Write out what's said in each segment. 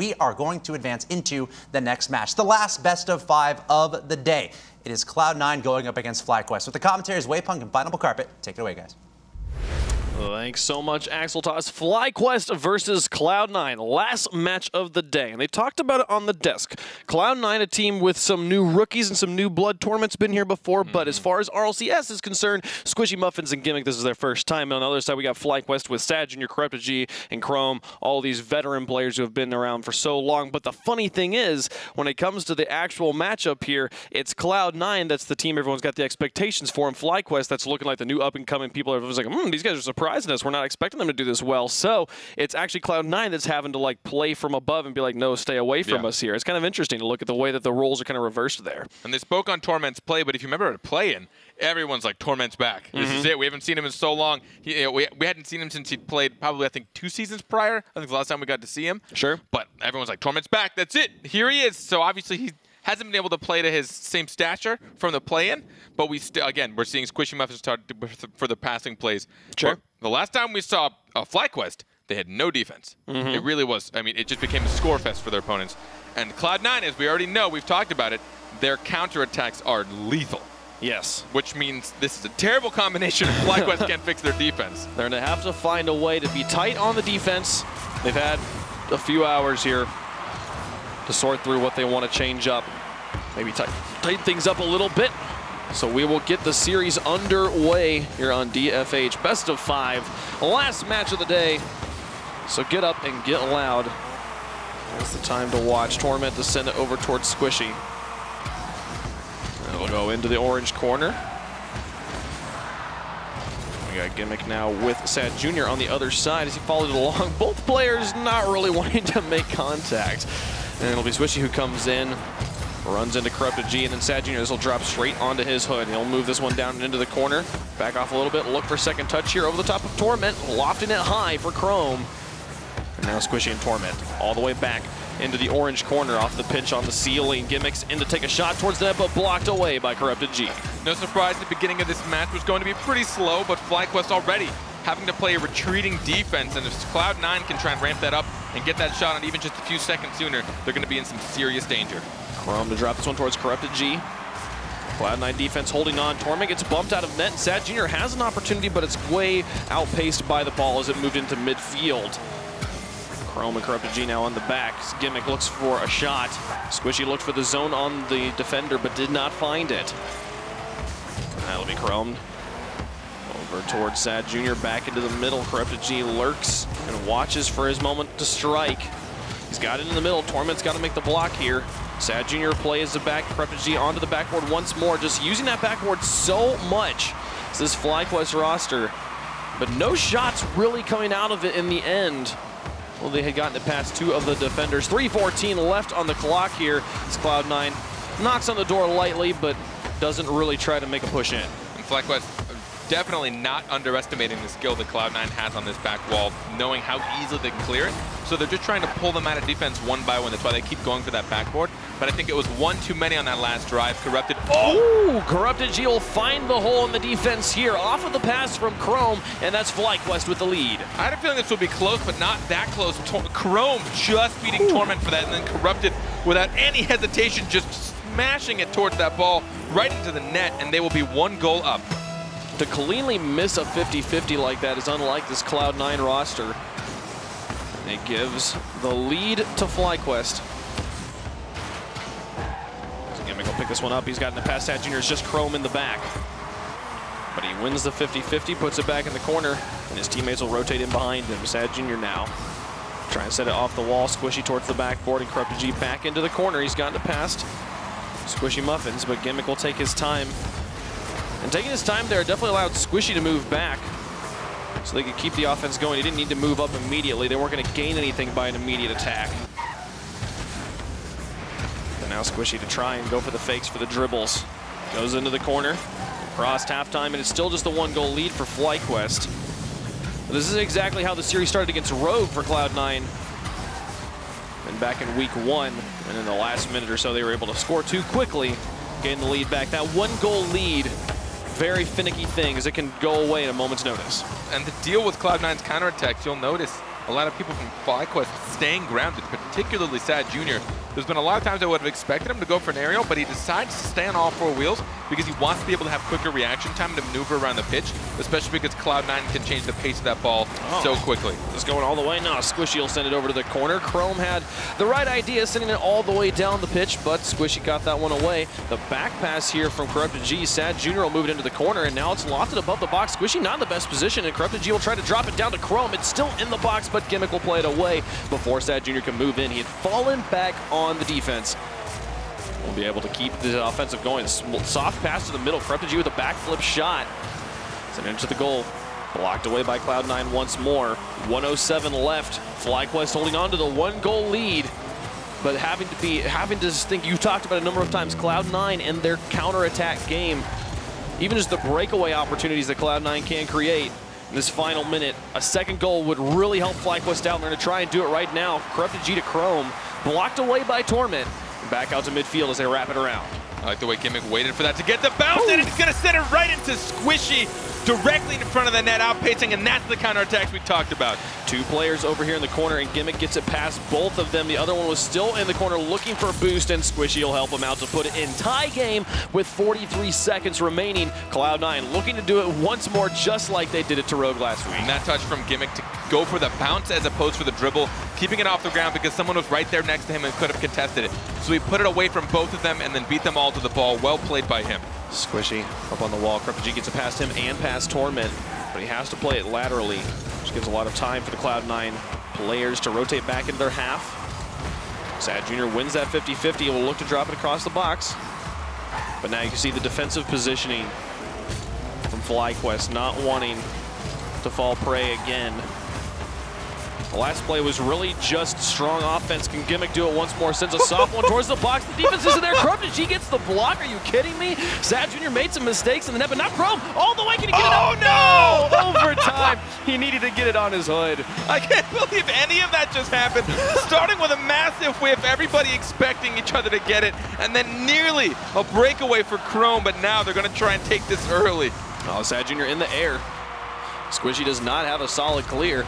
we are going to advance into the next match, the last best of 5 of the day. It is Cloud9 going up against FLYQUEST. With the commentaries, Waypunk and Final Carpet, take it away, guys. Thanks so much, Axel Toss. FLYQUEST versus Cloud9, last match of the day. And they talked about it on the desk. Cloud9, a team with some new rookies and some new blood tournaments, been here before, but as far as RLCS is concerned, Squishy Muffins and Gimmick, this is their first time. And on the other side, we got FLYQUEST with Sad Jr., Corrupted G, and Chrome, all these veteran players who have been around for so long. But the funny thing is, when it comes to the actual matchup here, it's Cloud9 that's the team everyone's got the expectations for, and FLYQUEST that's looking like the new up-and-coming people. Everyone's like, these guys are surprising us. We're not expecting them to do this well. So it's actually Cloud9 that's having to like play from above and be like, no, stay away from us here. It's kind of interesting to look at the way that the roles are kind of reversed there. And they spoke on Torment's play, but if you remember at play-in, everyone's like, Torment's back. This is it. We haven't seen him in so long. We hadn't seen him since he played probably, I think, 2 seasons prior. I think the last time we got to see him. Sure. But everyone's like, Torment's back. That's it. Here he is. So obviously he hasn't been able to play to his same stature from the play-in, but we're seeing Squishy Muffins start for the passing plays. Sure. But the last time we saw FLYQUEST, they had no defense. It really was. I mean, it just became a score fest for their opponents. And Cloud9, as we already know, we've talked about it, their counterattacks are lethal. Yes. Which means this is a terrible combination if FLYQUEST can't fix their defense. They're going to have to find a way to be tight on the defense. They've had a few hours here to sort through what they want to change up. Maybe tighten things up a little bit. So we will get the series underway here on DFH. Best of 5. Last match of the day. So get up and get loud. It's the time to watch. Torment to send it over towards Squishy. It'll go into the orange corner. We got Gimmick now with Sad Jr. on the other side as he followed along. Both players not really wanting to make contact. And it'll be Squishy who comes in, runs into Corrupted G, and then Sad Jr. This will drop straight onto his hood. He'll move this one down and into the corner. Back off a little bit, look for second touch here over the top of Torment, lofting it high for Chrome. And now Squishy and Torment all the way back into the orange corner off the pitch on the ceiling. Gimmicks in to take a shot towards the net, but blocked away by Corrupted G. No surprise, the beginning of this match was going to be pretty slow, but FLYQUEST already having to play a retreating defense, and if Cloud9 can try and ramp that up and get that shot on even just a few seconds sooner, they're going to be in some serious danger. Chrome to drop this one towards Corrupted G. Cloud9 defense holding on. Torment gets bumped out of net. Sad Jr. has an opportunity, but it's way outpaced by the ball as it moved into midfield. Chrome and Corrupted G now on the back. Gimmick looks for a shot. Squishy looked for the zone on the defender, but did not find it. That'll be Chrome. Over towards Sad Jr. back into the middle. Corrupted G lurks and watches for his moment to strike. He's got it in the middle. Torment's got to make the block here. Sad Jr. plays the back. Corrupted G onto the backboard once more. Just using that backboard so much. It's this FLYQUEST roster. But no shots really coming out of it in the end. Well, they had gotten it past 2 of the defenders. 3:14 left on the clock here. As Cloud9 knocks on the door lightly, but doesn't really try to make a push in. And FLYQUEST definitely not underestimating the skill that Cloud9 has on this back wall, knowing how easily they can clear it. So they're just trying to pull them out of defense one by one. That's why they keep going for that backboard. But I think it was one too many on that last drive. Corrupted. Oh! Corrupted G will find the hole in the defense here. Off of the pass from Chrome, and that's FLYQUEST with the lead. I had a feeling this would be close, but not that close. Chrome just beating Torment for that, and then Corrupted, without any hesitation, just smashing it towards that ball right into the net, and they will be 1 goal up. To cleanly miss a 50-50 like that is unlike this Cloud9 roster. And it gives the lead to FLYQUEST. So Gimmick will pick this one up. He's gotten the pass. Sad Jr. is just Chrome in the back. But he wins the 50-50, puts it back in the corner, and his teammates will rotate in behind him. Sad Jr. now trying to set it off the wall. Squishy towards the backboard, and Corrupted G back into the corner. He's gotten it past Squishy Muffins, but Gimmick will take his time. And taking his time there definitely allowed Squishy to move back so they could keep the offense going. He didn't need to move up immediately. They weren't going to gain anything by an immediate attack. And now Squishy to try and go for the fakes for the dribbles. Goes into the corner, crossed halftime, and it's still just the 1-goal lead for FLYQUEST. But this is exactly how the series started against Rogue for Cloud9. And back in week 1, and in the last minute or so, they were able to score 2 quickly, gain the lead back. That 1-goal lead, very finicky thing, as it can go away at a moment's notice. And the deal with Cloud9's counterattacks, you'll notice a lot of people from FlyQuest staying grounded, particularly Sad Jr. There's been a lot of times I would have expected him to go for an aerial, but he decides to stay on all 4 wheels because he wants to be able to have quicker reaction time to maneuver around the pitch, especially because Cloud9 can change the pace of that ball so quickly. It's going all the way now. Squishy will send it over to the corner. Chrome had the right idea, sending it all the way down the pitch, but Squishy got that one away. The back pass here from Corrupted G. Sad Jr. will move it into the corner, and now it's lofted above the box. Squishy not in the best position, and Corrupted G will try to drop it down to Chrome. It's still in the box, but Gimmick will play it away before Sad Jr. can move in. He had fallen back on the defense. We'll be able to keep the offensive going. Soft pass to the middle. Corrupted G with a backflip shot. Sent into the goal. Blocked away by Cloud9 once more. 1:07 left. FlyQuest holding on to the 1-goal lead. But having to think, you talked about a number of times, Cloud9 and their counterattack game. Even just the breakaway opportunities that Cloud9 can create in this final minute. A second goal would really help FlyQuest out. They're going to try and do it right now. Corrupted G to Chrome. Blocked away by Torment. Back out to midfield as they wrap it around. I like the way Gimmick waited for that to get the bounce, and it's going to send it right into Squishy, directly in front of the net, outpacing, and that's the counterattacks we talked about. 2 players over here in the corner, and Gimmick gets it past both of them. The other one was still in the corner looking for a boost, and Squishy will help him out to put it in. Tie game with 43 seconds remaining. Cloud9 looking to do it once more, just like they did it to Rogue last week. And that touch from Gimmick to go for the bounce as opposed for the dribble, keeping it off the ground because someone was right there next to him and could have contested it. So he put it away from both of them and then beat them all to the ball. Well played by him. Squishy up on the wall. Corrupted G gets it past him and past Torment, but he has to play it laterally, which gives a lot of time for the Cloud9 players to rotate back into their half. Sad Jr. wins that 50-50 and will look to drop it across the box. But now you can see the defensive positioning from FlyQuest, not wanting to fall prey again. The last play was really just strong offense. Can Gimmick do it once more? Sends a soft one towards the box. The defense isn't there. Corrupted G gets the block. Are you kidding me? Sad Jr. made some mistakes in the net, but not Chrome. All the way. Can he get it up? No! Overtime. He needed to get it on his hood. I can't believe any of that just happened. Starting with a massive whiff, everybody expecting each other to get it, and then nearly a breakaway for Chrome, but now they're going to try and take this early. Oh, Sad Jr. in the air. Squishy does not have a solid clear.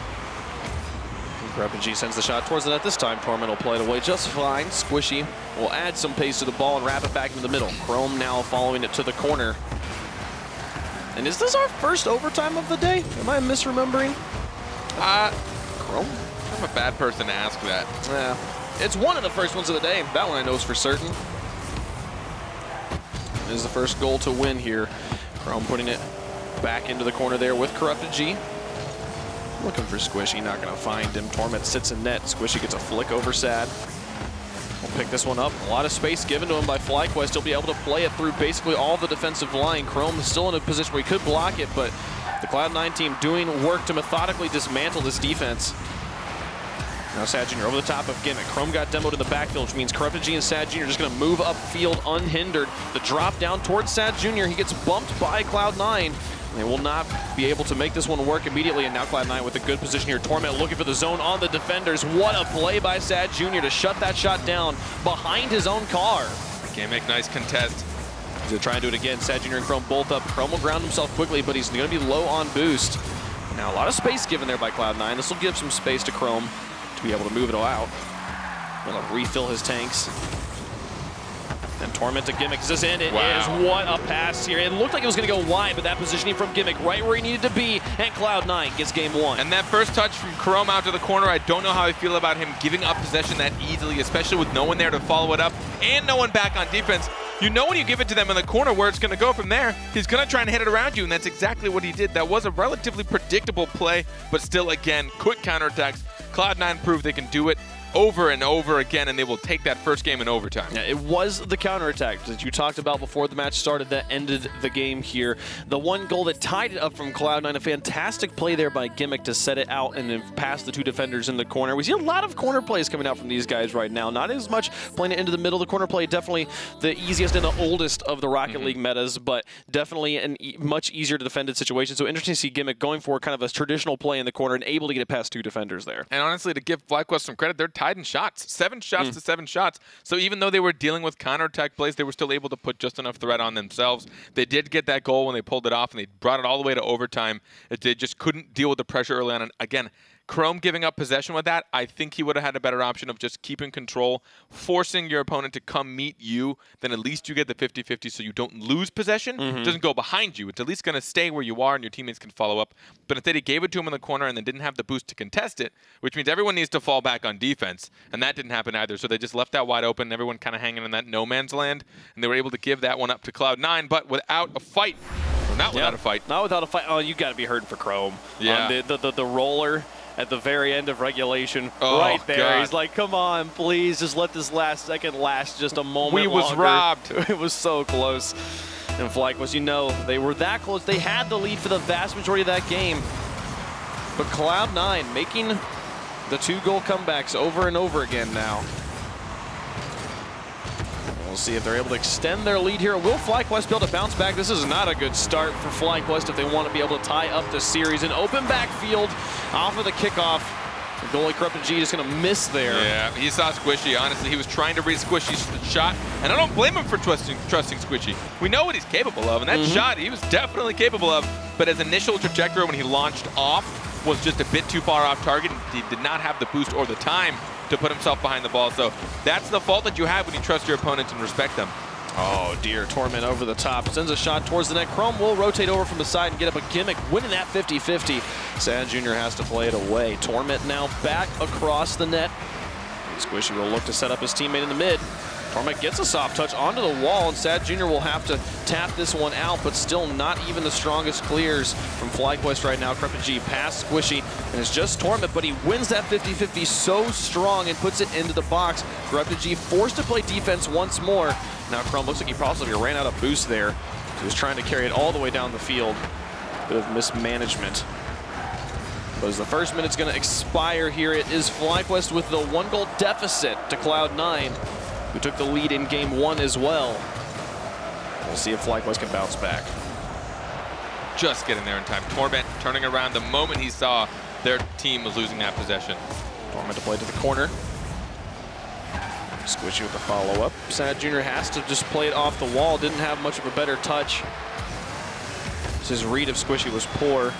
Corrupted G sends the shot towards the net this time. Torment will play it away just fine. Squishy will add some pace to the ball and wrap it back into the middle. Chrome now following it to the corner. And is this our first overtime of the day? Am I misremembering? Chrome? I'm a bad person to ask that. Yeah. It's one of the first ones of the day. That one I know is for certain. This is the first goal to win here. Chrome putting it back into the corner there with Corrupted G. Looking for Squishy, not going to find him. Torment sits in net. Squishy gets a flick over Sad. We'll pick this one up. A lot of space given to him by FlyQuest. He'll be able to play it through basically all the defensive line. Chrome is still in a position where he could block it, but the Cloud9 team doing work to methodically dismantle this defense. Now Sad Jr. over the top of Gimmick. Chrome got demoed in the backfield, which means Corrupted G and Sad Jr. are just going to move upfield unhindered. The drop down towards Sad Jr. He gets bumped by Cloud9. They will not be able to make this one work immediately, and now Cloud9 with a good position here. Torment looking for the zone on the defenders. What a play by Sad Jr. to shut that shot down behind his own car. Gimmick, nice contest. He's going to try and do it again. Sad Jr. and Chrome both up. Chrome will ground himself quickly, but he's going to be low on boost. Now a lot of space given there by Cloud9. This will give some space to Chrome to be able to move it all out. Will refill his tanks. And Torment to Gimmick. Is this in? It is. What a pass here. It looked like it was going to go wide, but that positioning from Gimmick right where he needed to be, and Cloud9 gets game 1. And that first touch from Chrome out to the corner, I don't know how I feel about him giving up possession that easily, especially with no one there to follow it up and no one back on defense. You know when you give it to them in the corner where it's going to go from there. He's going to try and hit it around you, and that's exactly what he did. That was a relatively predictable play, but still, again, quick counterattacks. Cloud9 proved they can do it over and over again, and they will take that first game in overtime. Yeah, it was the counterattack that you talked about before the match started that ended the game here. The one goal that tied it up from Cloud9, a fantastic play there by Gimmick to set it out and then pass the 2 defenders in the corner. We see a lot of corner plays coming out from these guys right now. Not as much playing it into the middle. The corner play definitely the easiest and the oldest of the Rocket League metas, but definitely a much easier to defended situation. So interesting to see Gimmick going for kind of a traditional play in the corner and able to get it past 2 defenders there. And honestly, to give FlyQuest some credit, they're tied in shots. 7 shots to 7 shots. So even though they were dealing with counterattack plays, they were still able to put just enough threat on themselves. They did get that goal when they pulled it off, and they brought it all the way to overtime. They just couldn't deal with the pressure early on. And again, Chrome giving up possession with that, I think he would have had a better option of just keeping control, forcing your opponent to come meet you, then at least you get the 50-50 so you don't lose possession. It doesn't go behind you. It's at least going to stay where you are and your teammates can follow up. But instead he gave it to him in the corner and then didn't have the boost to contest it, which means everyone needs to fall back on defense. And that didn't happen either. So they just left that wide open, everyone kind of hanging in that no man's land. And they were able to give that one up to Cloud9, but without a fight. Or not without a fight. Not without a fight. Oh, you got to be hurting for Chrome. Yeah. The roller at the very end of regulation, right there. God. He's like, come on, please, just let this last second last just a moment We was longer. robbed. It was so close. And FLYQUEST, you know, they were that close. They had the lead for the vast majority of that game. But Cloud9 making the 2-goal comebacks over and over again now. We'll see if they're able to extend their lead here. Will FLYQUEST be able to bounce back? This is not a good start for FLYQUEST if they want to be able to tie up the series. An open backfield off of the kickoff. The goalie Corrupted G is going to miss there. Yeah, he saw Squishy. Honestly, he was trying to read Squishy's shot, and I don't blame him for trusting Squishy. We know what he's capable of, and that shot he was definitely capable of, but his initial trajectory when he launched off was just a bit too far off target. He did not have the boost or the time to put himself behind the ball, so that's the fault that you have when you trust your opponents and respect them. Oh dear, Torment over the top, sends a shot towards the net. Chrome will rotate over from the side and get up a Gimmick, winning that 50-50. Sad Jr. has to play it away. Torment now back across the net. Squishy will look to set up his teammate in the mid. Torment gets a soft touch onto the wall, and Sad Jr. will have to tap this one out, but still not even the strongest clears from FLYQUEST right now. Corrupted G past Squishy, and it's just Torment, but he wins that 50-50 so strong and puts it into the box. Corrupted G forced to play defense once more. Now Chrome looks like he possibly ran out of boost there. He was trying to carry it all the way down the field. Bit of mismanagement. But as the first minute's going to expire here, it is FLYQUEST with the 1-goal deficit to Cloud9, who took the lead in game 1 as well. We'll see if FLYQUEST can bounce back. Just getting there in time. Torment turning around the moment he saw their team was losing that possession. Torment to play to the corner. Squishy with the follow-up. Sad Jr. has to just play it off the wall. Didn't have much of a better touch. His read of Squishy was poor.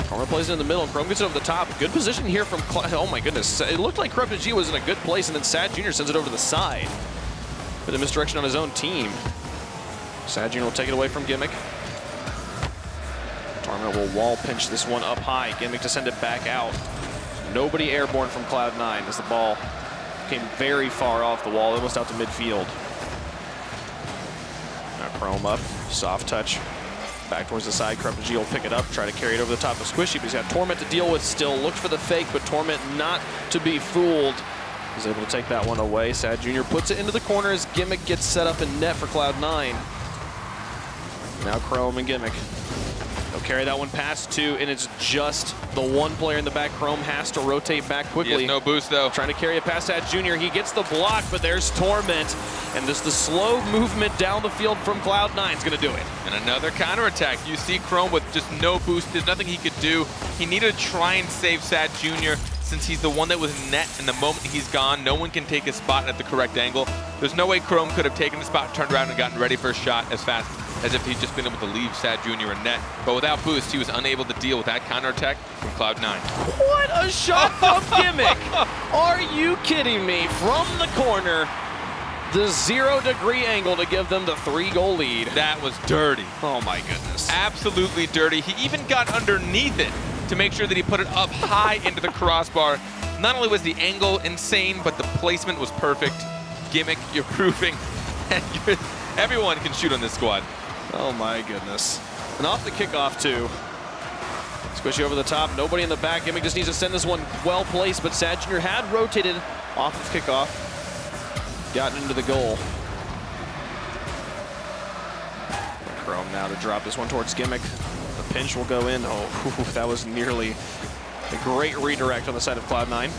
Torment plays it in the middle, and Chrome gets it over the top. Good position here from oh my goodness. It looked like Corrupted G was in a good place, and then Sad Jr. sends it over to the side. Bit of misdirection on his own team. Sad Jr. will take it away from Gimmick. Torment will wall pinch this one up high. Gimmick to send it back out. Nobody airborne from Cloud9 as the ball came very far off the wall, almost out to midfield. Now Chrome up, soft touch. Back towards the side, Corrupted G will pick it up, try to carry it over the top of Squishy, but he's got Torment to deal with still. Looked for the fake, but Torment not to be fooled. He's able to take that one away. Sad Jr. puts it into the corner as Gimmick gets set up in net for Cloud9. Now Chrome and Gimmick. They'll carry that one past 2, and it's just the one player in the back. Chrome has to rotate back quickly. He has no boost, though. Trying to carry it past Sad Jr. He gets the block, but there's Torment. And this the slow movement down the field from Cloud9 is going to do it. And another counterattack. You see Chrome with just no boost. There's nothing he could do. He needed to try and save Sad Jr. since he's the one that was in net, and the moment he's gone, no one can take his spot at the correct angle. There's no way Chrome could have taken the spot, turned around, and gotten ready for a shot as fast as if he'd just been able to leave Sad Jr. in net. But without boost, he was unable to deal with that counterattack from Cloud9. What a shot from Gimmick! Are you kidding me? From the corner, the 0-degree angle to give them the 3-goal lead. That was dirty. Oh my goodness. Absolutely dirty. He even got underneath it to make sure that he put it up high into the crossbar. Not only was the angle insane, but the placement was perfect. Gimmick, you're proving that everyone can shoot on this squad. Oh my goodness. And off the kickoff too. Squishy over the top, nobody in the back. Gimmick just needs to send this one well placed, but Sad Jr. had rotated off of kickoff. Gotten into the goal. Chrome now to drop this one towards Gimmick. The pinch will go in. Oh, that was nearly a great redirect on the side of Cloud9.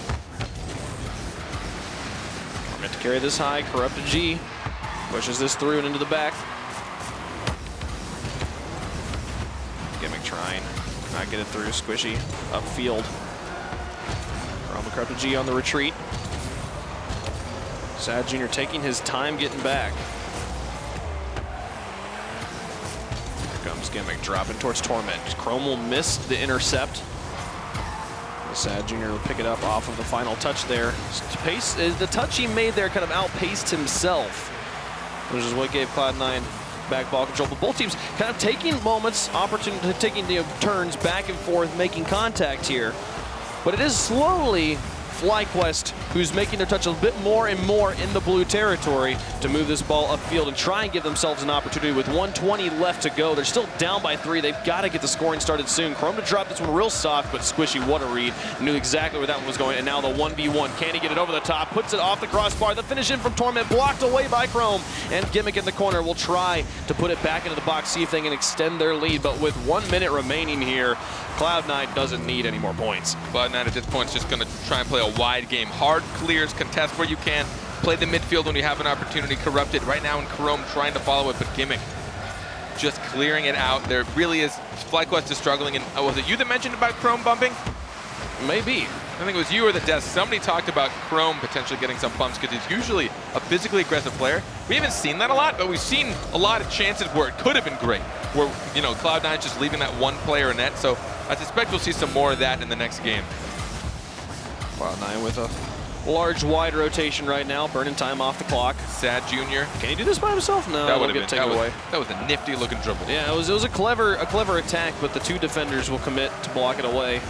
Meant to carry this high. Corrupted G pushes this through and into the back. Gimmick trying. Not get it through. Squishy upfield. Chrome and Corrupted G on the retreat. Sad Jr. taking his time getting back. Here comes Gimmick dropping towards Torment. Chrome will miss the intercept. Sad Jr. will pick it up off of the final touch there. The touch he made there kind of outpaced himself, which is what gave Cloud9 back ball control. But both teams kind of taking moments, taking turns back and forth, making contact here. But it is slowly FlyQuest who's making their touch a bit more and more in the blue territory to move this ball upfield and try and give themselves an opportunity. With 1:20 left to go, they're still down by 3. They've got to get the scoring started soon. Chrome to drop this one real soft, but Squishy, what a read. Knew exactly where that one was going, and now the 1v1. Can he get it over the top? Puts it off the crossbar. The finish in from Torment, blocked away by Chrome, and Gimmick in the corner will try to put it back into the box, see if they can extend their lead, but with 1 minute remaining here, Cloud9 doesn't need any more points. Cloud9 at this point is just going to try and play a wide game. Hard clears, contest where you can, play the midfield when you have an opportunity. Corrupted right now in Chrome trying to follow it, but Gimmick just clearing it out. There really is, FlyQuest is struggling. And was it you that mentioned about Chrome bumping? Maybe. I think it was you or the desk. Somebody talked about Chrome potentially getting some bumps because he's usually a physically aggressive player. We haven't seen that a lot, but we've seen a lot of chances where it could have been great, where, you know, Cloud9 just leaving that one player in net. So I suspect we'll see some more of that in the next game. Cloud9 with a large, wide rotation right now, burning time off the clock. Sad Jr. Can he do this by himself? No, that would get taken away. That was a nifty looking dribble. Yeah, it was a clever attack, but the 2 defenders will commit to block it away.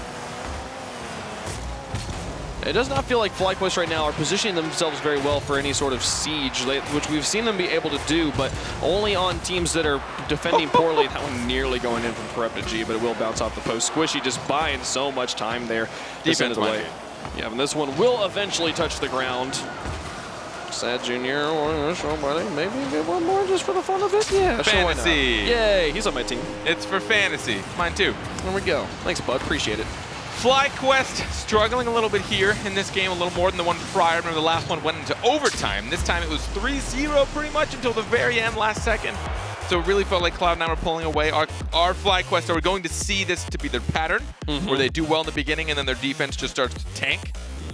It does not feel like FlyQuest right now are positioning themselves very well for any sort of siege, which we've seen them be able to do, but only on teams that are defending poorly. That one nearly going in from Corrupted G, but it will bounce off the post. Squishy just buying so much time there. Defense away. Yeah, and this one will eventually touch the ground. Sad Jr. Maybe get one more just for the fun of it? Yeah, fantasy. Sure, yay, he's on my team. It's for fantasy. Mine too. There we go. Thanks, bud. Appreciate it. FlyQuest struggling a little bit here in this game, a little more than the one prior. Remember, the last one went into overtime. This time it was 3-0 pretty much until the very end, last second. So it really felt like Cloud9 were pulling away. Our FlyQuest, are we going to see this to be their pattern, where they do well in the beginning and then their defense just starts to tank?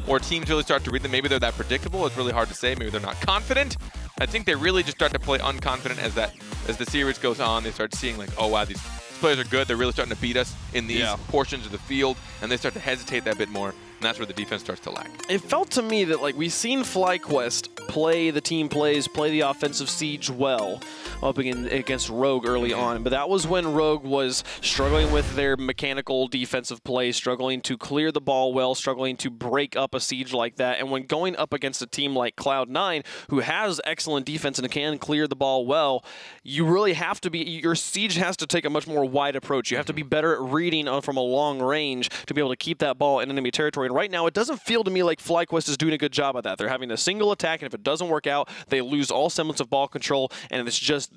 Or teams really start to read them? Maybe they're that predictable. It's really hard to say. Maybe they're not confident. I think they really just start to play unconfident as the series goes on. They start seeing like, oh wow, these players are good. They're really starting to beat us in these portions of the field, and they start to hesitate that bit more, and that's where the defense starts to lack. It felt to me that like we've seen FlyQuest play the team plays, play the offensive siege well up against Rogue early on, but that was when Rogue was struggling with their mechanical defensive play, struggling to clear the ball well, struggling to break up a siege like that, and when going up against a team like Cloud9, who has excellent defense and can clear the ball well, you really have to be, your siege has to take a much more wide approach. You have to be better at reading from a long range to be able to keep that ball in enemy territory. And right now, it doesn't feel to me like FlyQuest is doing a good job of that. They're having a single attack, and if it doesn't work out, they lose all semblance of ball control, and it's just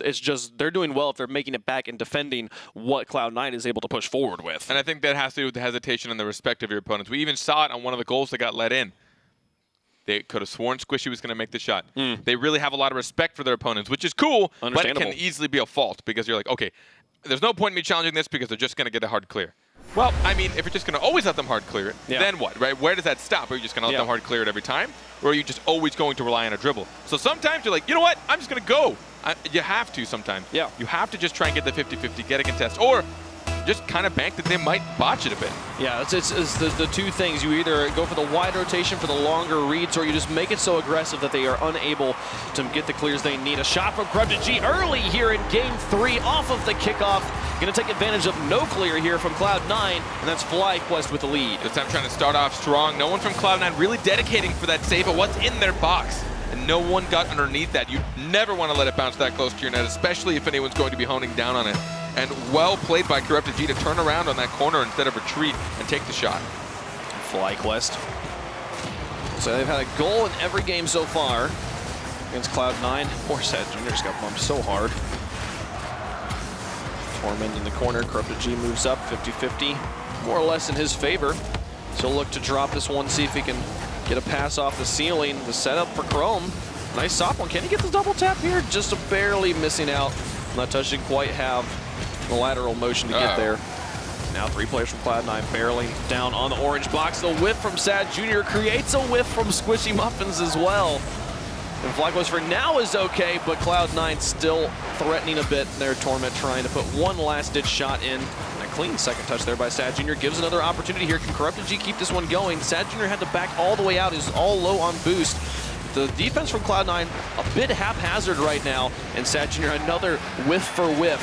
they're doing well if they're making it back and defending what Cloud9 is able to push forward with. And I think that has to do with the hesitation and the respect of your opponents. We even saw it on one of the goals that got let in. They could have sworn Squishy was going to make the shot. They really have a lot of respect for their opponents, which is cool, but it can easily be a fault because you're like, okay, there's no point in me challenging this because they're just going to get a hard clear. Well, I mean, if you're just going to always let them hard clear it, then what, right? Where does that stop? Are you just going to let them hard clear it every time? Or are you just always going to rely on a dribble? So sometimes you're like, you know what? I'm just going to go. You have to sometimes. Yeah. You have to just try and get the 50-50, get a contest, or just kind of bank that they might botch it a bit. Yeah, it's the 2 things. You either go for the wide rotation for the longer reads, or you just make it so aggressive that they are unable to get the clears they need. A shot from Corrupted G early here in Game 3 off of the kickoff. Going to take advantage of no clear here from Cloud9, and that's FlyQuest with the lead. This time trying to start off strong. No one from Cloud9 really dedicating for that save, but what's in their box? And no one got underneath that. You never want to let it bounce that close to your net, especially if anyone's going to be honing down on it. And well played by Corrupted G to turn around on that corner instead of retreat and take the shot. FlyQuest. So they've had a goal in every game so far against Cloud9. Poor Sad Jr.'s got bumped so hard. Torment in the corner. Corrupted G moves up 50-50, more or less in his favor. So he'll look to drop this one, see if he can get a pass off the ceiling. The setup for Chrome. Nice soft one. Can he get the double tap here? Just barely missing out. That touch didn't quite have the lateral motion to get there. Now 3 players from Cloud9 barreling down on the orange box. The whiff from Sad Jr. creates a whiff from Squishy Muffins as well. And FlyQuest for now is okay, but Cloud9 still threatening a bit there. Torment trying to put one last-ditch shot in. And clean second touch there by Sad Jr. Gives another opportunity here. Can Corrupted G keep this one going? Sad Jr. had to back all the way out. Is all low on boost. The defense from Cloud9 a bit haphazard right now, and Sad Jr. another whiff for whiff.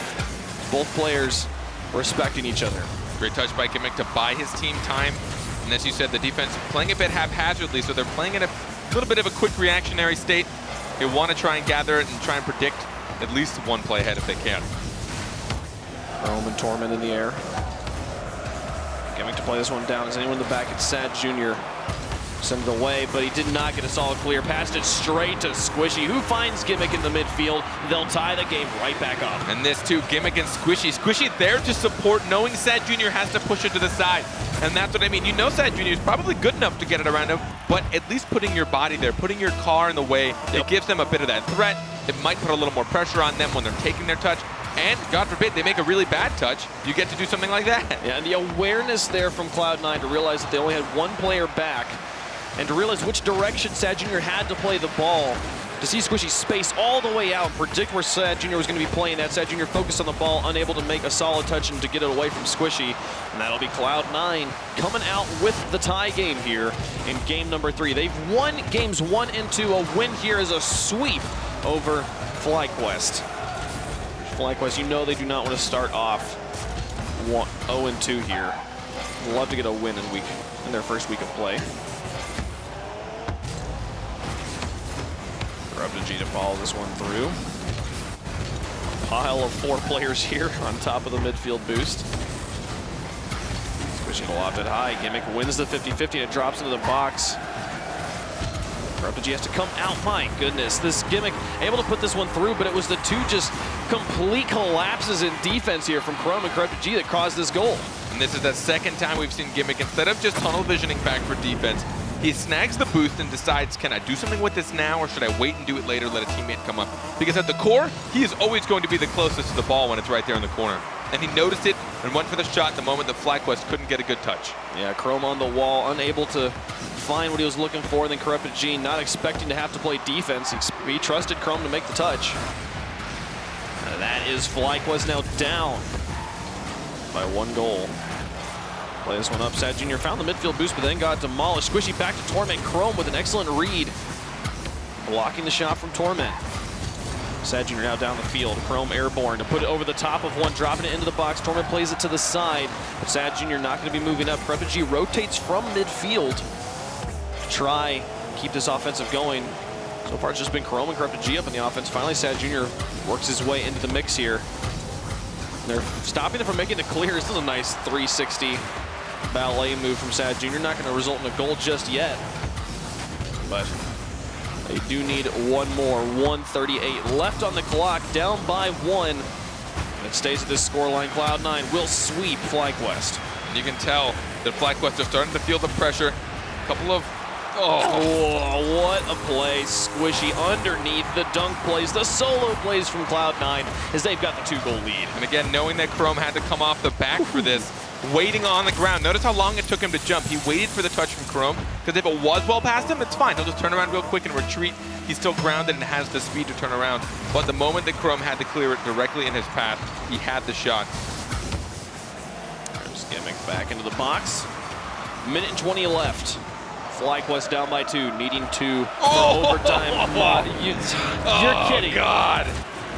Both players respecting each other. Great touch by Gimmick to buy his team time. And as you said, the defense playing a bit haphazardly, so they're playing in a little bit of a quick reactionary state. They want to try and gather it and try and predict at least one play ahead if they can. Chrome and Torment in the air. Gimmick to play this one down. Is anyone in the back? It's Sad Jr. Send it away, but he did not get a solid clear. Passed it straight to Squishy, who finds Gimmick in the midfield. They'll tie the game right back up. And this too, Gimmick and Squishy. Squishy there to support, knowing Sad Jr. has to push it to the side. And that's what I mean. You know Sad Jr. is probably good enough to get it around him, but at least putting your body there, putting your car in the way, it gives them a bit of that threat. It might put a little more pressure on them when they're taking their touch. And God forbid they make a really bad touch, you get to do something like that. Yeah, and the awareness there from Cloud9 to realize that they only had one player back, and to realize which direction Sad Jr. had to play the ball, to see Squishy space all the way out and predict where Sad Jr. was going to be playing that. Sad Jr. focused on the ball, unable to make a solid touch and to get it away from Squishy. And that'll be Cloud9 coming out with the tie game here in game number 3. They've won games 1 and 2. A win here is a sweep over FLYQUEST. FLYQUEST, you know they do not want to start off 0-2 here. Love to get a win in their first week of play. Corrupted G to follow this one through. A pile of 4 players here on top of the midfield boost. Squishy to loft it high. Gimmick wins the 50-50 and it drops into the box. Corrupted G has to come out. My goodness, this Gimmick able to put this one through, but it was the two just complete collapses in defense here from Chrome and Corrupted G that caused this goal. And this is the second time we've seen Gimmick, instead of just tunnel visioning back for defense, he snags the boost and decides, can I do something with this now, or should I wait and do it later, let a teammate come up? Because at the core, he is always going to be the closest to the ball when it's right there in the corner. And he noticed it and went for the shot the moment that FLYQUEST couldn't get a good touch. Yeah, Chrome on the wall, unable to find what he was looking for. Then Corrupted G not expecting to have to play defense. He trusted Chrome to make the touch. And that is FLYQUEST now down by 1 goal. Play this one up. Sad Jr. found the midfield boost, but then got demolished. Squishy back to Torment. Chrome with an excellent read. Blocking the shot from Torment. Sad Jr. now down the field. Chrome airborne to put it over the top of one, dropping it into the box. Torment plays it to the side. Sad Jr. not going to be moving up. Corrupted G rotates from midfield to try keep this offensive going. So far it's just been Chrome and Corrupted G up in the offense. Finally Sad Jr. works his way into the mix here. They're stopping it from making it clear. This is a nice 360 ballet move from Sad Jr. Not going to result in a goal just yet, but they do need one more. 1:38 left on the clock, down by 1. It stays at this scoreline. Cloud9 will sweep FLYQUEST. And you can tell that FLYQUEST are starting to feel the pressure. A couple of Oh, what a play. Squishy underneath the dunk plays, the solo plays from Cloud9 as they've got the 2-goal lead. And again, knowing that Chrome had to come off the back for this, waiting on the ground. Notice how long it took him to jump. He waited for the touch from Chrome, because if it was well past him, it's fine. He'll just turn around real quick and retreat. He's still grounded and has the speed to turn around. But the moment that Chrome had to clear it directly in his path, he had the shot. There's Gimmick back into the box. Minute and 20 left. FLYQUEST down by 2, needing 2 for overtime. You're kidding. God.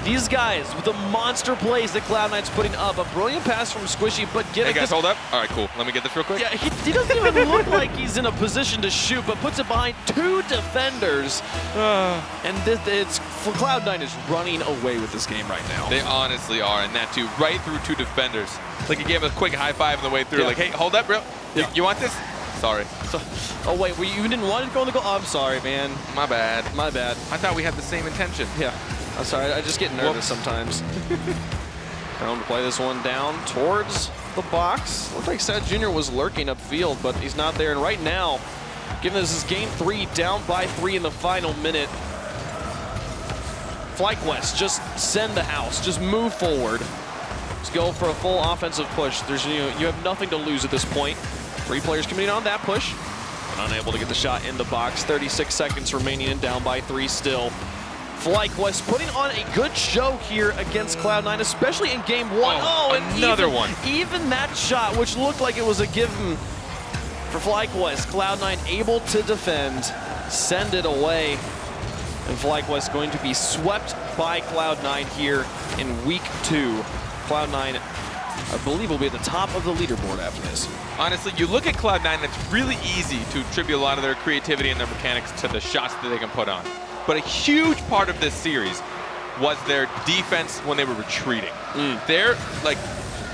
These guys with the monster plays that Cloud9's putting up. A brilliant pass from Squishy, but Hey guys, hold up. All right, cool. Let me get this real quick. Yeah, he doesn't even look like he's in a position to shoot, but puts it behind 2 defenders. And it's Cloud9 is running away with this game right now. They honestly are, and that too, right through 2 defenders. Like he gave a quick high five on the way through. Yeah. Like, hey, hold up, bro. Yeah. You want this? Sorry. So, oh wait, you didn't want to go on the goal? Oh, I'm sorry, man. My bad. My bad. I thought we had the same intention. Yeah. I'm sorry, I just get nervous sometimes. Chrome to play this one down towards the box. Looked like Sad Jr. was lurking upfield, but he's not there. And right now, given this is game 3, down by 3 in the final minute, FLYQUEST, just send the house. Just move forward. Just go for a full offensive push. There's you have nothing to lose at this point. 3 players committing on that push, but unable to get the shot in the box. 36 seconds remaining and down by 3 still. FLYQUEST putting on a good show here against Cloud9, especially in game 1. Oh, and another one. Even that shot, which looked like it was a given for FLYQUEST, Cloud9 able to defend, send it away. And FLYQUEST going to be swept by Cloud9 here in week 2. Cloud9, I believe, will be at the top of the leaderboard after this. Honestly, you look at Cloud9, and it's really easy to attribute a lot of their creativity and their mechanics to the shots that they can put on. But a huge part of this series was their defense when they were retreating. Their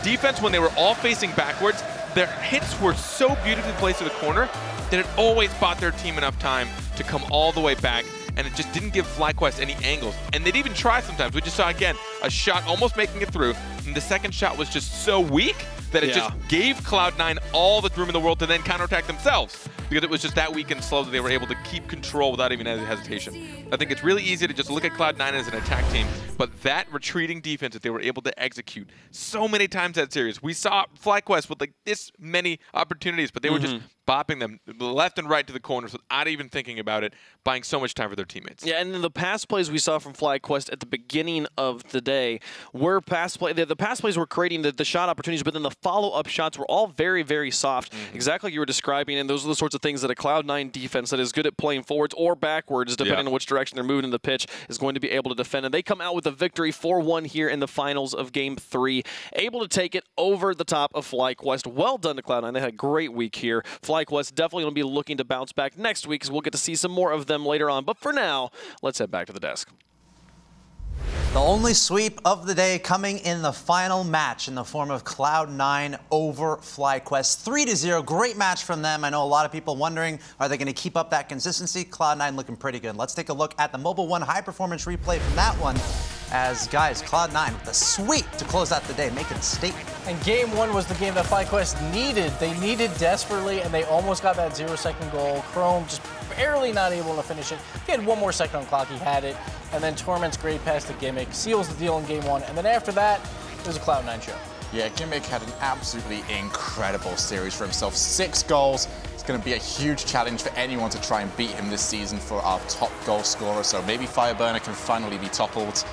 defense when they were all facing backwards, their hits were so beautifully placed to the corner that it always bought their team enough time to come all the way back, and it just didn't give FLYQUEST any angles. And they'd even try sometimes. We just saw, again, a shot almost making it through, and the second shot was just so weak that it just gave Cloud9 all the room in the world to then counterattack themselves, because it was just that weak and slow that they were able to keep control without even any hesitation. I think it's really easy to just look at Cloud9 as an attack team, but that retreating defense that they were able to execute so many times that series. We saw FLYQUEST with like this many opportunities, but they were just bopping them left and right to the corners without even thinking about it, buying so much time for their teammates. Yeah, and then the pass plays we saw from FLYQUEST at the beginning of the day were pass play. The pass plays were creating the shot opportunities, but then the follow-up shots were all very, very soft, exactly like you were describing, and those are the sorts of things that a Cloud9 defense that is good at playing forwards or backwards, depending on which direction they're moving in the pitch, is going to be able to defend. And they come out with a victory 4-1 here in the finals of Game 3, able to take it over the top of FLYQUEST. Well done to Cloud9. They had a great week here. FLYQUEST definitely going to be looking to bounce back next week, because we'll get to see some more of them later on. But for now, let's head back to the desk. The only sweep of the day coming in the final match in the form of Cloud9 over FLYQUEST. 3-0, great match from them. I know a lot of people wondering, are they going to keep up that consistency? Cloud9 looking pretty good. Let's take a look at the Mobile One high-performance replay from that one. As, guys, Cloud9 with a sweep to close out the day, making a statement. And game 1 was the game that FLYQUEST needed. They needed desperately, and they almost got that 0-second goal. Chrome just barely not able to finish it. If he had 1 more second on clock, he had it. And then Torment's great pass to Gimmick seals the deal in game 1. And then after that, it was a Cloud9 show. Yeah, Gimmick had an absolutely incredible series for himself. 6 goals. It's going to be a huge challenge for anyone to try and beat him this season for our top goal scorer. So maybe Fireburner can finally be toppled.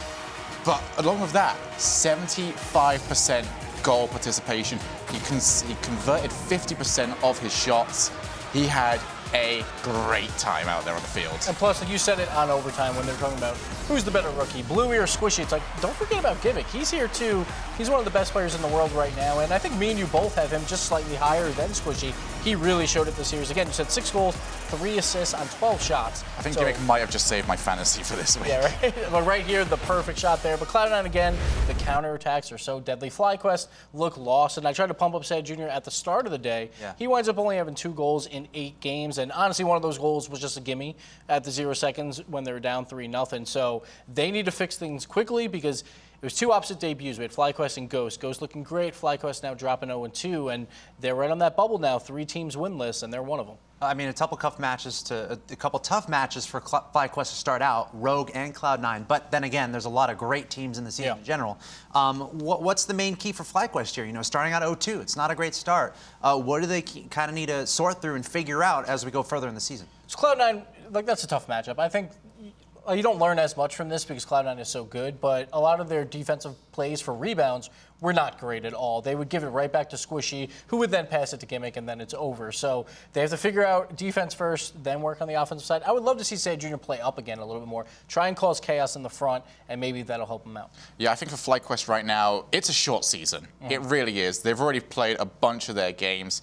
But along with that, 75% goal participation. He converted 50% of his shots. He had a great time out there on the field. And plus, like you said it on overtime when they're talking about who's the better rookie, Bluey or Squishy. It's like, don't forget about Gimmick. He's here too. He's one of the best players in the world right now, and I think me and you both have him just slightly higher than Squishy. He really showed it this series. Again, you said 6 goals, 3 assists on 12 shots. I think Gimmick might have just saved my fantasy for this week. Yeah, right. But right here, the perfect shot there. But Cloud9 again, the counterattacks are so deadly. FLYQUEST look lost, and I tried to pump up Sad Jr. at the start of the day. Yeah. He winds up only having 2 goals in 8 games, and honestly, one of those goals was just a gimme at the 0 seconds when they were down 3-0. So they need to fix things quickly, because it was 2 opposite debuts. We had FLYQUEST and Ghost. Ghost looking great. FLYQUEST now dropping 0-2, and they're right on that bubble now. 3 teams winless, and they're one of them. I mean, a couple tough matches for FLYQUEST to start out, Rogue and Cloud9. But then again, there's a lot of great teams in the season in general. What's the main key for FLYQUEST here? You know, starting out 0-2, it's not a great start. What do they kind of need to sort through and figure out as we go further in the season? So Cloud9, like, that's a tough matchup. I think you don't learn as much from this because Cloud9 is so good, but a lot of their defensive plays for rebounds were not great at all. They would give it right back to Squishy, who would then pass it to Gimmick, and then it's over. So they have to figure out defense first, then work on the offensive side. I would love to see Sad Jr. play up again a little bit more, try and cause chaos in the front, and maybe that'll help him out. Yeah, I think for FLYQUEST right now, it's a short season. It really is. They've already played a bunch of their games.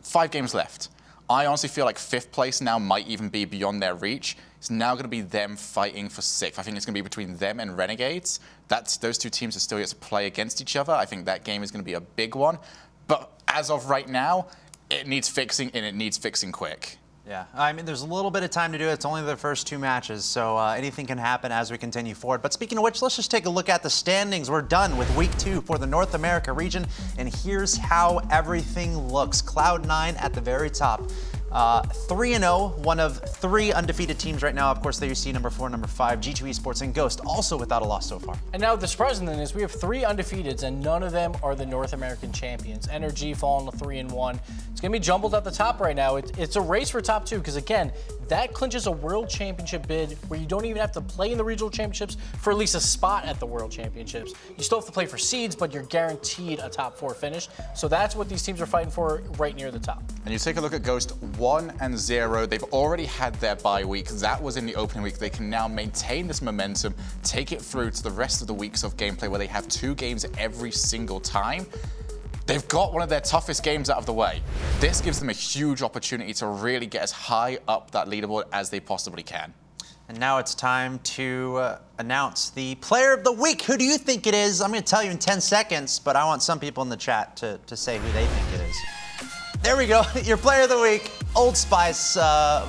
5 games left. I honestly feel like 5th place now might even be beyond their reach. It's now going to be them fighting for 6th. I think it's going to be between them and Renegades. Those 2 teams are still yet to play against each other. I think that game is going to be a big one. But as of right now, it needs fixing, and it needs fixing quick. Yeah, I mean, there's a little bit of time to do it. It's only the first 2 matches, so anything can happen as we continue forward. But speaking of which, let's just take a look at the standings. We're done with Week 2 for the North America region, and here's how everything looks. Cloud9 at the very top. 3-0, one of 3 undefeated teams right now. Of course, there you see number 4, number 5, G2 Esports and Ghost, also without a loss so far. And now the surprising thing is we have 3 undefeateds, and none of them are the North American champions. NRG falling to 3-1. It's going to be jumbled at the top right now. It's a race for top 2 because, again, that clinches a World Championship bid where you don't even have to play in the regional championships for at least a spot at the World Championships. You still have to play for seeds, but you're guaranteed a top 4 finish. So that's what these teams are fighting for right near the top. And you take a look at Ghost 1-0. They've already had their bye week. That was in the opening week. They can now maintain this momentum, take it through to the rest of the weeks of gameplay where they have 2 games every single time. They've got one of their toughest games out of the way. This gives them a huge opportunity to really get as high up that leaderboard as they possibly can. And now it's time to announce the player of the week. Who do you think it is? I'm going to tell you in 10 seconds, but I want some people in the chat to say who they think it is. There we go. Your player of the week, Old Spice.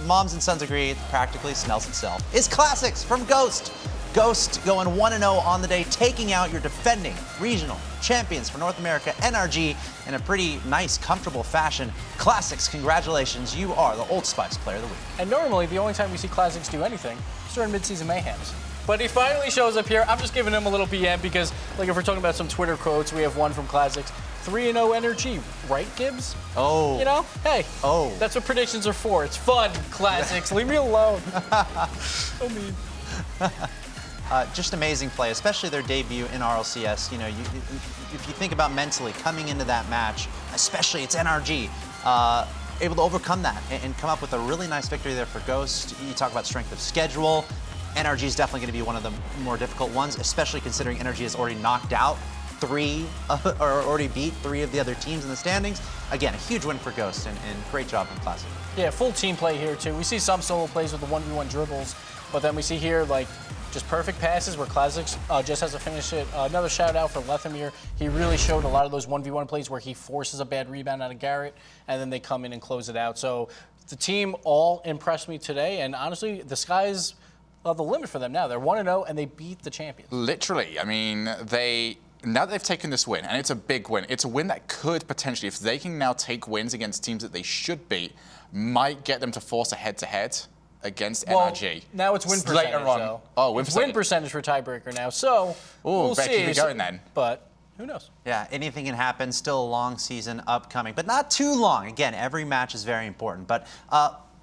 Moms and Sons agree, it practically smells itself. It's Classics from Ghost. Ghost going 1-0 on the day, taking out your defending regional champions for North America, NRG, in a pretty nice, comfortable fashion. Classics, congratulations. You are the Old Spice player of the week. And normally, the only time we see Classics do anything is during mid-season mayhems. But he finally shows up here. I'm just giving him a little BM because, like, if we're talking about some Twitter quotes, we have one from Classics. 3-0 NRG, right, Gibbs? Oh. You know, hey. Oh. That's what predictions are for. It's fun, Classics. Leave me alone. So mean. Just amazing play, especially their debut in RLCS. You know, if you think about mentally coming into that match, especially it's NRG, able to overcome that and come up with a really nice victory there for Ghost. You talk about strength of schedule. NRG is definitely going to be one of the more difficult ones, especially considering NRG has already knocked out 3, or already beat 3 of the other teams in the standings. Again, a huge win for Ghost, and great job in Classic. Yeah, full team play here, too. We see some solo plays with the 1v1 dribbles, but then we see here, like, just perfect passes where Classics just has to finish it. Another shout out for Lethamir. He really showed a lot of those 1v1 plays where he forces a bad rebound out of Garrett, and then they come in and close it out. So the team all impressed me today, and honestly, the sky's the limit for them now. They're 1-0, and they beat the champions. Literally. I mean, now that they've taken this win, and it's a big win, it's a win that could potentially, if they can now take wins against teams that they should beat, might get them to force a head-to-head against NRG. Now it's win percentage, later on. though. Oh, win percentage. Win percentage for tiebreaker now, so we'll see. Keep it going then. But who knows? Yeah, anything can happen. Still a long season upcoming, but not too long. Again, every match is very important. But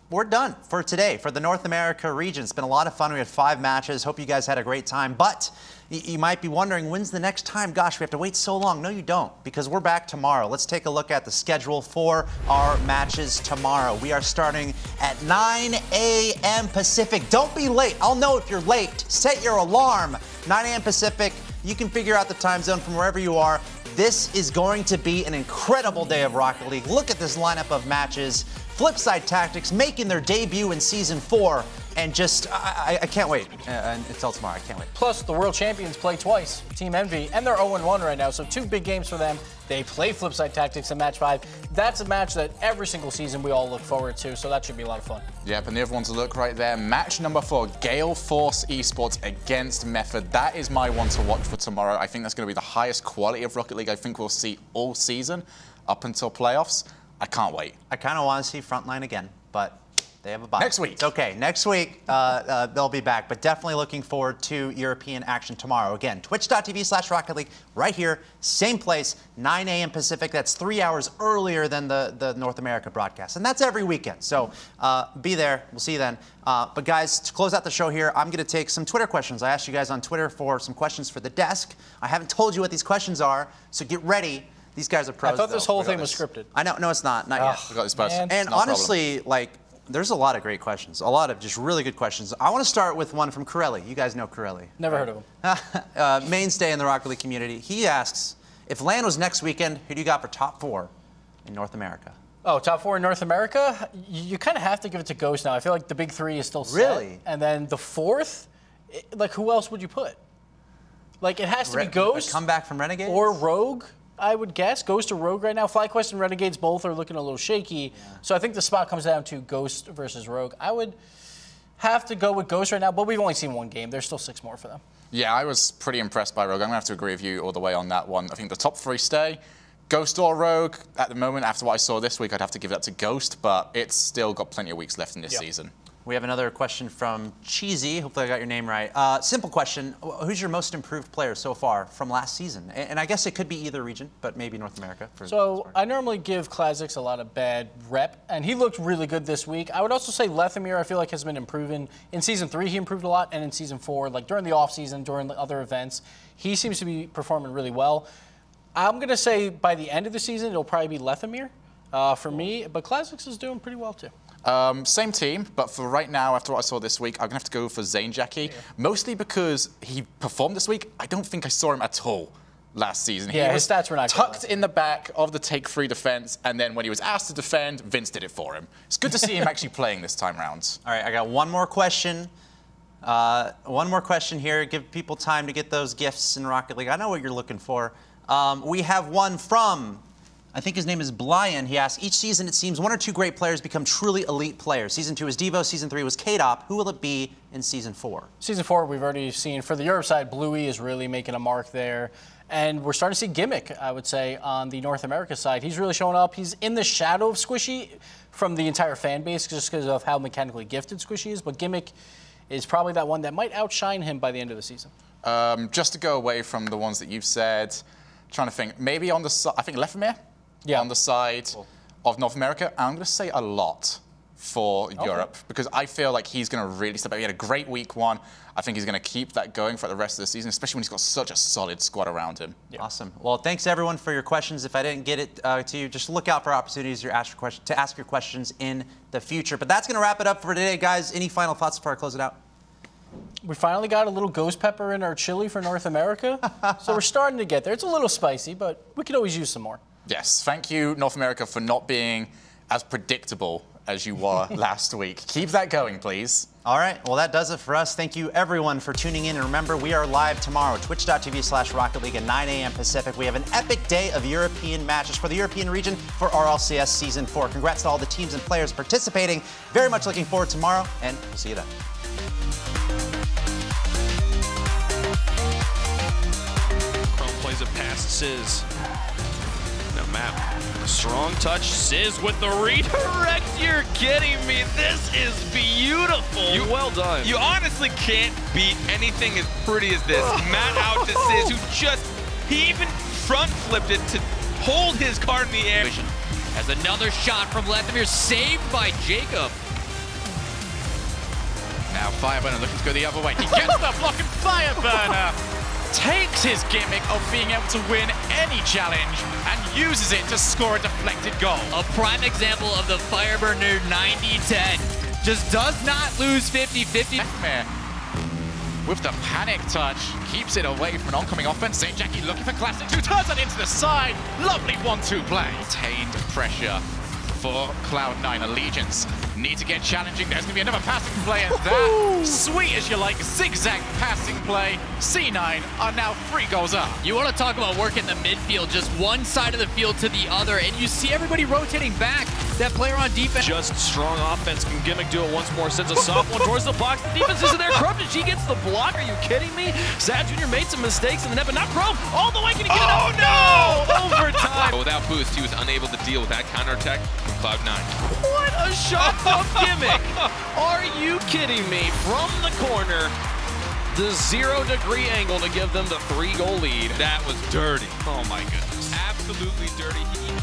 we're done for today for the North America region. It's been a lot of fun. We had 5 matches. Hope you guys had a great time. But you might be wondering, when's the next time? Gosh, we have to wait so long. No, you don't, because we're back tomorrow. Let's take a look at the schedule for our matches tomorrow. We are starting at 9 a.m. Pacific. Don't be late. I'll know if you're late. Set your alarm. 9 a.m. Pacific. You can figure out the time zone from wherever you are. This is going to be an incredible day of Rocket League. Look at this lineup of matches. Flipside Tactics making their debut in Season 4. And just, I can't wait until tomorrow. I can't wait. Plus, the world champions play twice, Team Envy, and they're 0-1 right now, so 2 big games for them. They play Flipside Tactics in Match 5. That's a match that every single season we all look forward to, so that should be a lot of fun. Yep, and the other one to look right there. Match number 4, Gale Force Esports against Method. That is my one to watch for tomorrow. I think that's going to be the highest quality of Rocket League I think we'll see all season up until playoffs. I can't wait. I kind of want to see Frontline again, but they have a bye. Next week. It's okay. Next week, they'll be back. But definitely looking forward to European action tomorrow. Again, twitch.tv/Rocket League, right here, same place, 9 a.m. Pacific. That's 3 hours earlier than the North America broadcast. And that's every weekend. So be there. We'll see you then. But guys, to close out the show here, I'm going to take some Twitter questions. I asked you guys on Twitter for some questions for the desk. I haven't told you what these questions are, so get ready. These guys are pros. I thought this whole thing was scripted. I know. No, it's not. Not yet. We got this person. And honestly, like, there's a lot of great questions. A lot of just really good questions. I want to start with one from Corelli. You guys know Corelli. Never heard of him. Mainstay in the Rocket League community. He asks, if LAN was next weekend, who do you got for top 4 in North America? Oh, top 4 in North America? You kind of have to give it to Ghost now. I feel like the big 3 is still set. Really? And then the 4th, like, who else would you put? Like, it has to be Ghost. A comeback from Renegades? Or Rogue, I would guess. Ghost or Rogue right now. FlyQuest and Renegades both are looking a little shaky. Yeah. So I think the spot comes down to Ghost versus Rogue. I would have to go with Ghost right now, but we've only seen 1 game. There's still 6 more for them. Yeah, I was pretty impressed by Rogue. I'm going to have to agree with you all the way on that one. I think the top 3 stay. Ghost or Rogue, at the moment, after what I saw this week, I'd have to give that to Ghost, but it's still got plenty of weeks left in this season. We have another question from Cheesy. Hopefully I got your name right. Simple question. Who's your most improved player so far from last season? And I guess it could be either region, but maybe North America. So I normally give Classics a lot of bad rep, and he looked really good this week. I would also say Lethamyr, I feel like, has been improving. In Season 3, he improved a lot, and in Season 4, like during the offseason, during the other events, he seems to be performing really well. I'm going to say by the end of the season, it'll probably be Lethamyr for me, but Classics is doing pretty well, too. Same team, but for right now, after what I saw this week, I'm going to have to go for Zane Jackie, mostly because he performed this week. I don't think I saw him at all last season. Yeah, his stats were not tucked in the back of the take 3 defense, and then when he was asked to defend, Vince did it for him. It's good to see him actually playing this time round. All right, I got one more question. One more question here. Give people time to get those gifts in Rocket League. I know what you're looking for. We have one from, I think his name is Blyan. He asks, each season it seems 1 or 2 great players become truly elite players. Season 2 was Devo, Season 3 was K-Dop. Who will it be in Season 4? Season 4, we've already seen. For the Europe side, Bluey is really making a mark there. And we're starting to see Gimmick, I would say, on the North America side. He's really showing up. He's in the shadow of Squishy from the entire fan base just because of how mechanically gifted Squishy is. But Gimmick is probably that one that might outshine him by the end of the season. Just to go away from the ones that you've said, trying to think, maybe on the side, I think Lethamyr on the side of North America. I'm going to say a lot for Europe because I feel like he's going to really step up. He had a great week 1. I think he's going to keep that going for the rest of the season, especially when he's got such a solid squad around him. Yeah. Awesome. Well, thanks everyone for your questions. If I didn't get it to you, just look out for opportunities to ask your questions in the future. But that's going to wrap it up for today, guys. Any final thoughts before I close it out? We finally got a little ghost pepper in our chili for North America, so we're starting to get there. It's a little spicy, but we could always use some more. Yes, thank you, North America, for not being as predictable as you were last week. Keep that going, please. All right, well, that does it for us. Thank you, everyone, for tuning in. And remember, we are live tomorrow, twitch.tv/Rocket League at 9 a.m. Pacific. We have an epic day of European matches for the European region for RLCS Season 4. Congrats to all the teams and players participating. Very much looking forward to tomorrow, and we'll see you then. Plays it past Sizz. Now Map, strong touch. Sizz with the redirect. You're kidding me. This is beautiful. Well done. You honestly can't beat anything as pretty as this. Matt out to Sizz, he even front flipped it to hold his card in the air. As another shot from Lethamyr, saved by Jacob. Now Fireburner looking to go the other way. He gets the block, and Fireburner takes his gimmick of being able to win any challenge and uses it to score a deflected goal. A prime example of the Fireburner 90-10. Just does not lose 50-50. With the panic touch, keeps it away from an oncoming offense. Zane Jackie looking for Classic, who turns it into the side. Lovely 1-2 play. Tamed pressure for Cloud9. Allegiance need to get challenging. There's going to be another passing play, and that, sweet as you like, zigzag passing play. C9 are now 3 goals up. You want to talk about work in the midfield, just one side of the field to the other, and you see everybody rotating back. That player on defense. Just strong offense. Can Gimmick do it once more? Sends a soft one towards the box. The defense isn't there. Corrupted, she gets the block. Are you kidding me? Sad Jr. made some mistakes in the net, but not Chrome. All the way. Can he get it out? No! Overtime. But without boost, he was unable to deal with that counterattack from Cloud9. What a shot from Gimmick. Are you kidding me? From the corner, the 0-degree angle to give them the 3-goal lead. That was dirty. Oh my goodness. Absolutely dirty. He